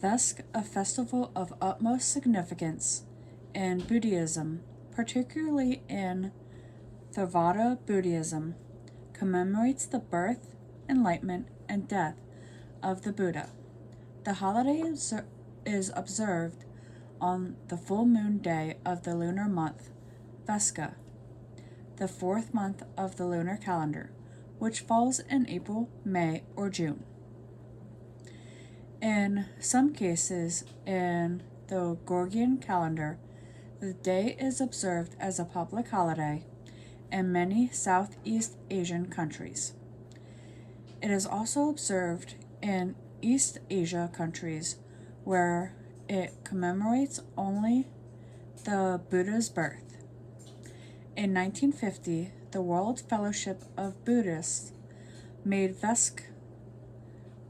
Vesak, a festival of utmost significance in Buddhism, particularly in Theravada Buddhism, commemorates the birth, enlightenment, and death of the Buddha. The holiday is observed on the full moon day of the lunar month, Veska, the fourth month of the lunar calendar, which falls in April, May, or June. In some cases, in the Gregorian calendar, the day is observed as a public holiday in many Southeast Asian countries. It is also observed in East Asia countries where it commemorates only the Buddha's birth. In 1950, the World Fellowship of Buddhists made Vesak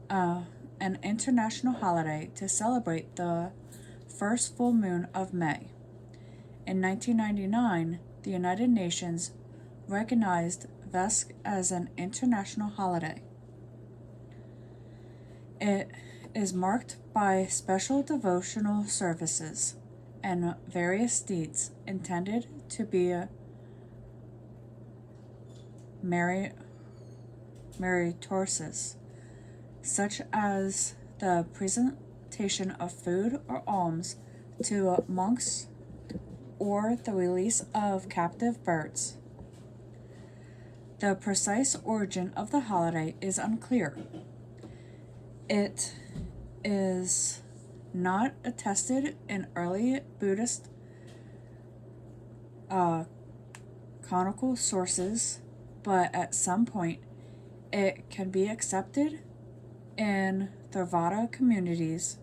an international holiday to celebrate the first full moon of May. In 1999, the United Nations recognized Vesak as an international holiday. It is marked by special devotional services and various deeds intended to be meritorious, such as the presentation of food or alms to monks or the release of captive birds. The precise origin of the holiday is unclear. It is not attested in early Buddhist canonical sources, but at some point it can be accepted in Theravada communities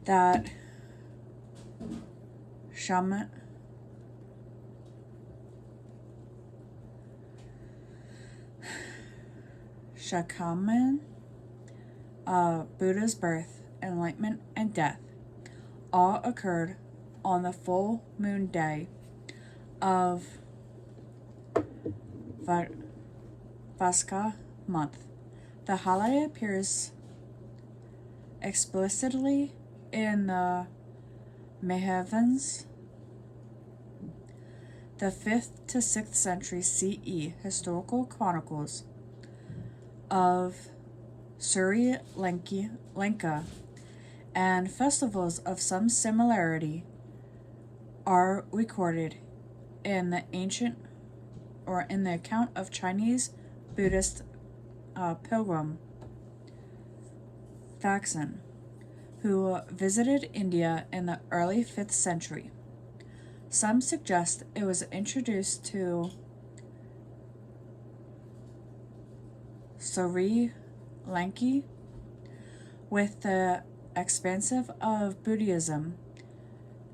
that Shakaman Buddha's birth, enlightenment, and death all occurred on the full moon day of Vesak month. The holiday appears explicitly in the Mahavans, the 5th to 6th century CE historical chronicles of Sri Lanka, and festivals of some similarity are recorded in the ancient or in the account of Chinese Buddhist pilgrim Faxon, who visited India in the early 5th century. Some suggest it was introduced to Sri Lanka with the expansion of Buddhism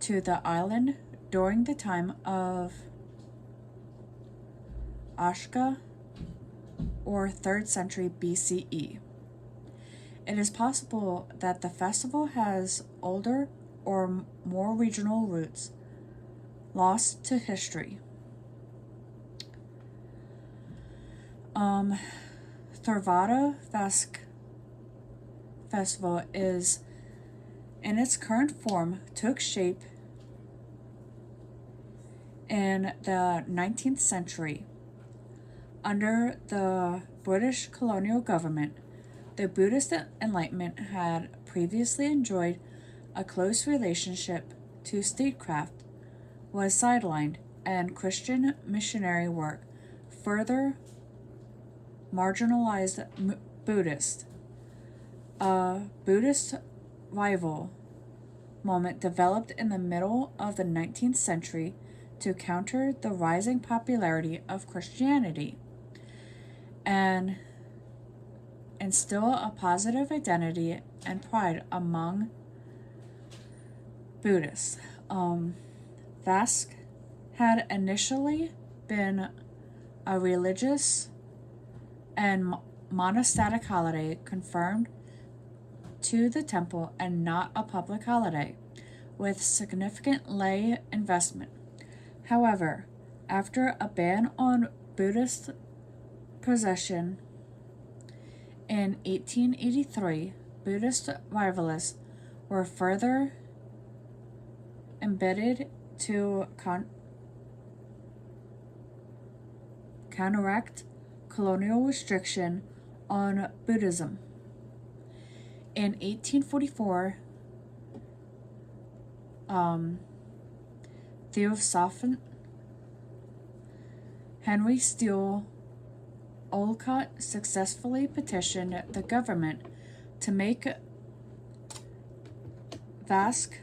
to the island during the time of Ashka or 3rd century BCE. It is possible that the festival has older or more regional roots lost to history. Theravada Vesak festival is, in its current form, took shape in the 19th century. Under the British colonial government, the Buddhist Enlightenment had previously enjoyed a close relationship to statecraft, was sidelined, and Christian missionary work further marginalized Buddhists. A Buddhist revival moment developed in the middle of the 19th century to counter the rising popularity of Christianity and instill a positive identity and pride among Buddhists. Vesak had initially been a religious and monastic holiday confined to the temple and not a public holiday, with significant lay investment. However, after a ban on Buddhist possession in 1883, Buddhist rivalists were further embedded to counteract colonial restriction on Buddhism. In 1844, Theosophant Henry Steele Olcott successfully petitioned the government to make Vesak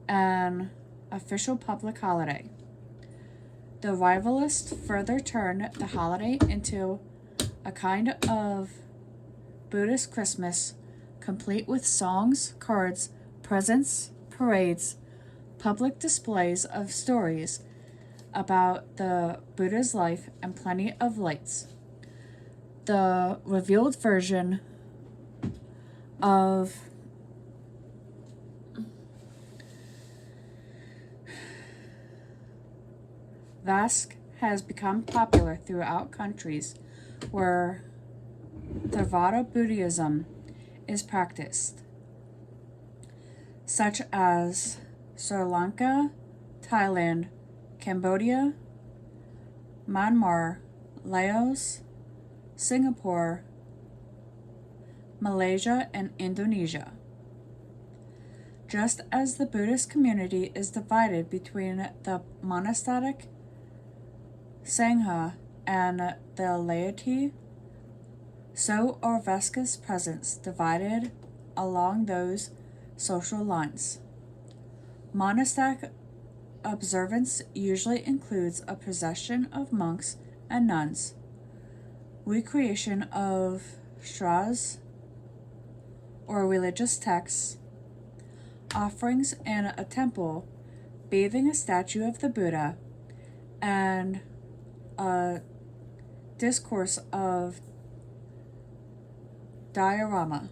an official public holiday. The rivalists further turned the holiday into a kind of Buddhist Christmas, complete with songs, cards, presents, parades, public displays of stories about the Buddha's life, and plenty of lights. The revealed version of Vesak has become popular throughout countries where Theravada Buddhism is practiced, such as Sri Lanka, Thailand, Cambodia, Myanmar, Laos, Singapore, Malaysia, and Indonesia. Just as the Buddhist community is divided between the monastic Sangha and the laity, so are Vesaka's presence divided along those social lines. Monastic observance usually includes a procession of monks and nuns, recreation of straws or religious texts, offerings in a temple, bathing a statue of the Buddha, and a discourse of diorama.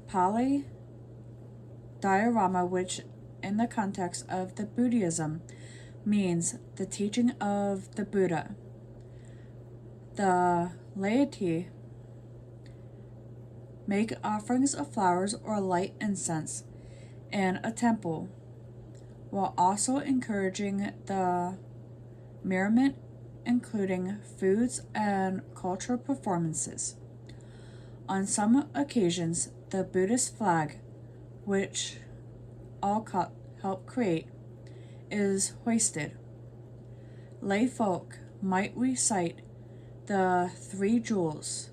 Pali diorama, which in the context of the Buddhism means the teaching of the Buddha. The laity make offerings of flowers or light incense in a temple, while also encouraging the merriment, including foods and cultural performances. On some occasions, the Buddhist flag, which Olcott helped create, is hoisted. Lay folk might recite the three jewels,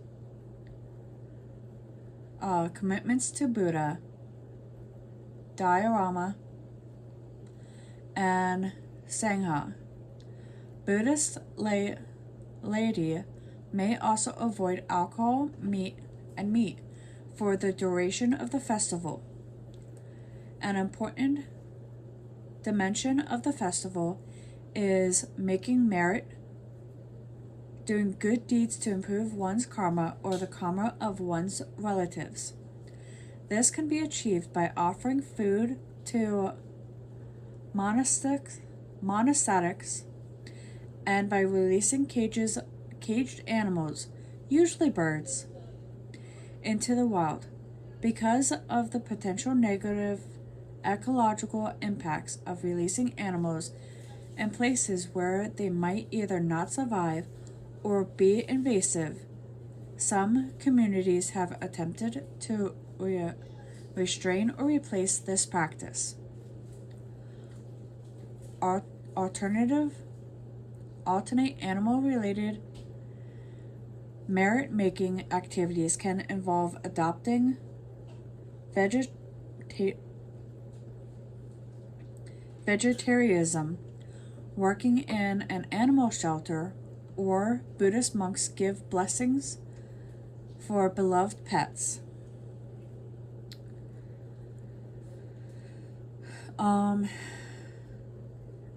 commitments to Buddha, diorama, and Sangha. Buddhist laity may also avoid alcohol, meat for the duration of the festival. An important dimension of the festival is making merit, doing good deeds to improve one's karma or the karma of one's relatives. This can be achieved by offering food to monastics and by releasing caged animals, usually birds, into the wild. Because of the potential negative ecological impacts of releasing animals in places where they might either not survive or be invasive, some communities have attempted to restrain or replace this practice. Alternate animal-related merit-making activities can involve adopting vegetarianism, working in an animal shelter, or Buddhist monks give blessings for beloved pets.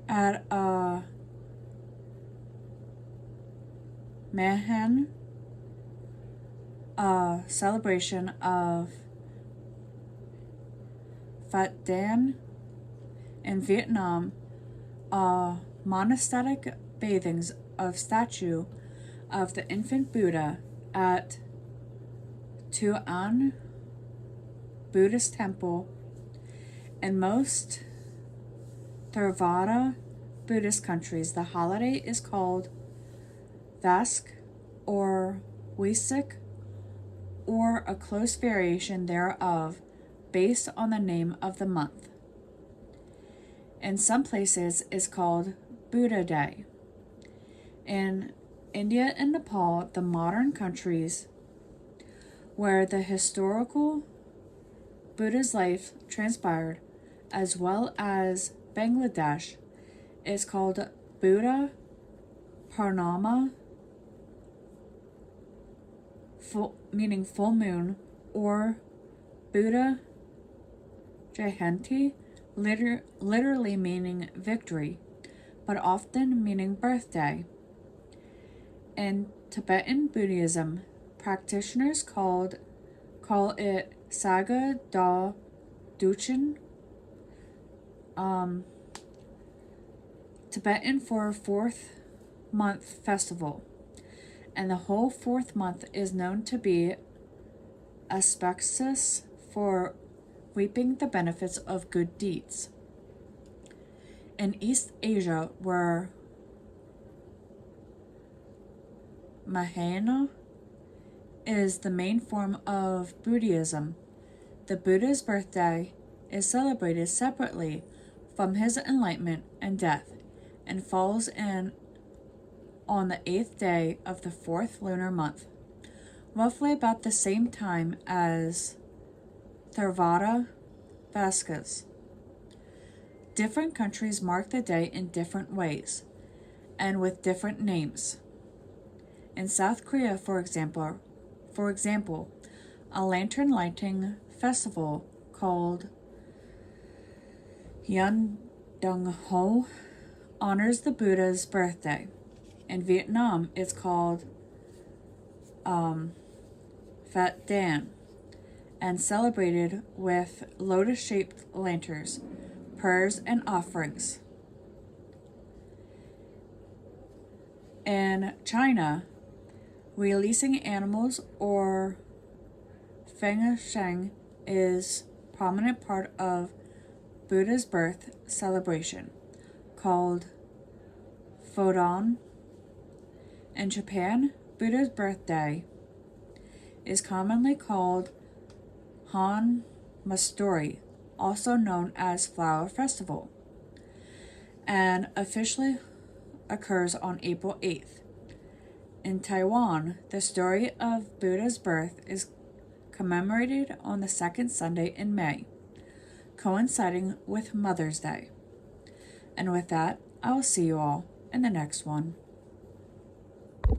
At a Manhattan celebration of Phat Dan in Vietnam, monastic bathings of statue of the infant Buddha at Tuan Buddhist temple. In most Theravada Buddhist countries, the holiday is called Vesak or Vesak, or a close variation thereof based on the name of the month. In some places, it's called Buddha Day. In India and Nepal, the modern countries where the historical Buddha's life transpired, as well as Bangladesh, is called Buddha Purnima, meaning full moon, or Buddha Jayanti, literally meaning victory, but often meaning birthday. In Tibetan Buddhism, practitioners call it Saga Da Duchen, Tibetan for fourth month festival, and the whole fourth month is known to be auspicious for reaping the benefits of good deeds. In East Asia, where Mahayana is the main form of Buddhism, the Buddha's birthday is celebrated separately from his enlightenment and death, and falls in on the 8th day of the 4th lunar month, roughly about the same time as Theravada Vaskas. Different countries mark the day in different ways, and with different names. In South Korea, for example, a lantern lighting festival called Yandung-ho honors the Buddha's birthday. In Vietnam, it's called Phat Dan, and celebrated with lotus-shaped lanterns, prayers, and offerings. In China, releasing animals or Feng Sheng is a prominent part of Buddha's birth celebration, called Fodon. In Japan, Buddha's birthday is commonly called Han Mastori, also known as Flower Festival, and officially occurs on April 8th. In Taiwan, the story of Buddha's birth is commemorated on the second Sunday in May, coinciding with Mother's Day. And with that, I will see you all in the next one.